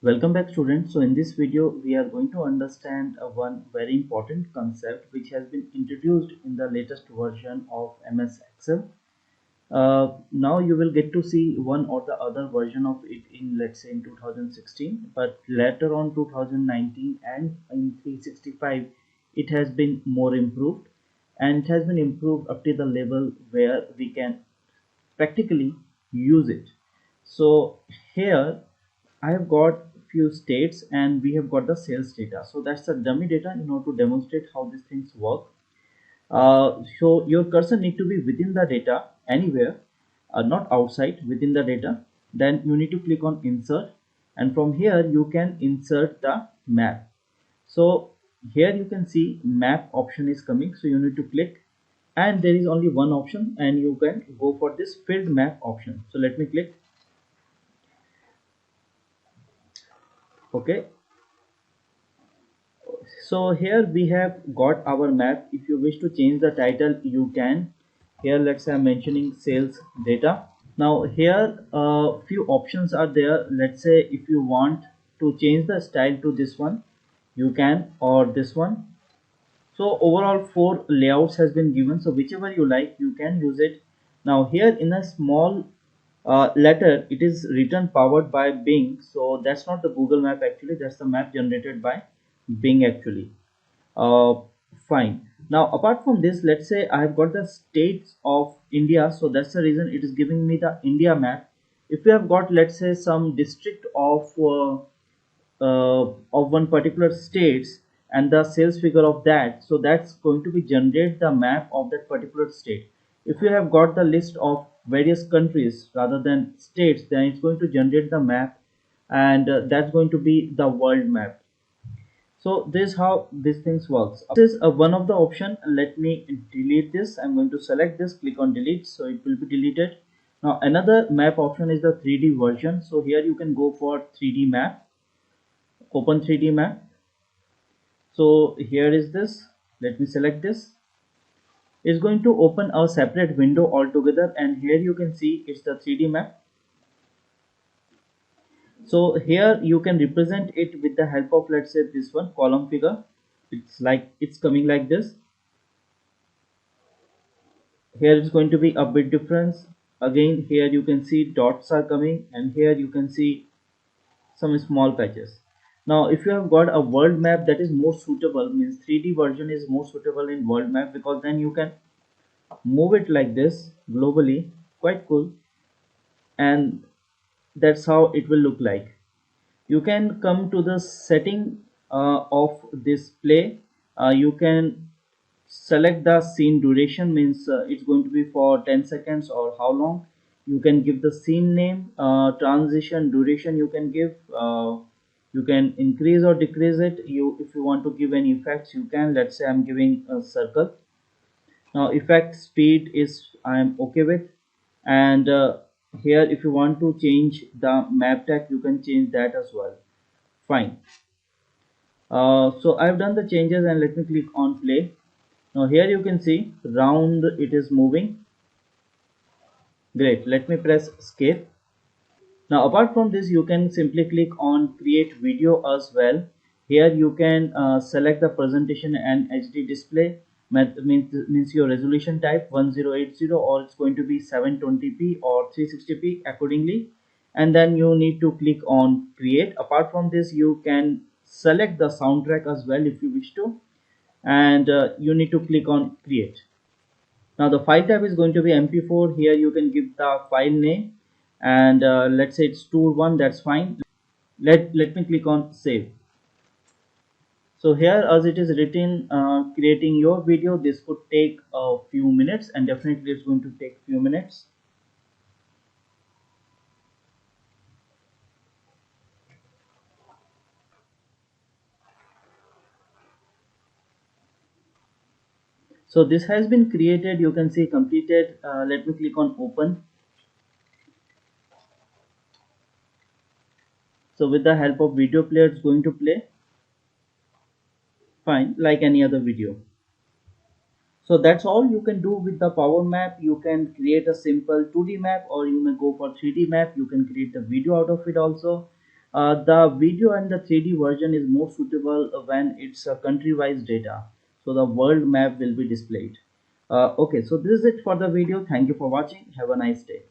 Welcome back students. So in this video we are going to understand one very important concept which has been introduced in the latest version of MS Excel. Now you will get to see one or the other version of it in, let's say, in 2016, but later on 2019 and in 365 it has been more improved, and it has been improved up to the level where we can practically use it. So here I have got few states and we have got the sales data. So that's the dummy data in order to demonstrate how these things work. So your cursor need to be within the data anywhere, not outside, within the data. Then you need to click on insert, and from here you can insert the map. So here you can see map option is coming, so you need to click, and there is only one option and you can go for this filled map option. So let me click. Okay, so here we have got our map. If you wish to change the title you can. Here let's say I'm mentioning sales data. Now here few options are there. Let's say if you want to change the style to this one you can, or this one. So overall four layouts has been given, so whichever you like you can use it. Now here in a small letter it is written powered by Bing, so that's not the Google map actually, that's the map generated by Bing actually. uh, Fine. Now apart from this, let's say I have got the states of India, so that's the reason it is giving me the India map. If you have got, let's say, some district of one particular states and the sales figure of that, so that's going to be generate the map of that particular state. If you have got the list of various countries rather than states, then it's going to generate the map, and that's going to be the world map. So this is how these things works. This is one of the option. Let me delete this. I'm going to select this, click on delete, so it will be deleted. Now another map option is the 3D version. So here you can go for 3D map, open 3D map. So here is this. Let me select this. It's going to open a separate window altogether, and here you can see it's the 3D map. So here you can represent it with the help of, let's say, this one column figure. It's like it's coming like this. Here it's going to be a bit difference. Again here you can see dots are coming, and here you can see some small patches. Now if you have got a world map, that is more suitable, means 3D version is more suitable in world map, because then you can move it like this globally, quite cool, and that's how it will look like. You can come to the setting of display. You can select the scene duration, means it's going to be for 10 seconds or how long. You can give the scene name, transition duration you can give. You can increase or decrease it. You, if you want to give any effects you can. Let's say I'm giving a circle. Now effect speed is I'm okay with, and here if you want to change the map tag you can change that as well. Fine. So I've done the changes, and let me click on play. Now here you can see round it is moving. Great. Let me press escape. Now apart from this you can simply click on create video as well. Here you can select the presentation and HD display. Means your resolution type 1080, or it's going to be 720p or 360p accordingly, and then you need to click on create. Apart from this you can select the soundtrack as well if you wish to, and you need to click on create. Now the file type is going to be mp4. Here you can give the file name, and let's say it's tour1, that's fine. Let me click on save. So here as it is written, creating your video, this could take a few minutes, and definitely it's going to take few minutes. So this has been created, you can see completed. Let me click on open. So with the help of video player it's going to play fine like any other video. So that's all you can do with the power map. You can create a simple 2D map, or you may go for 3D map. You can create a video out of it also. The video and the 3D version is more suitable when it's a country-wise data. So the world map will be displayed. Okay, so this is it for the video. Thank you for watching. Have a nice day.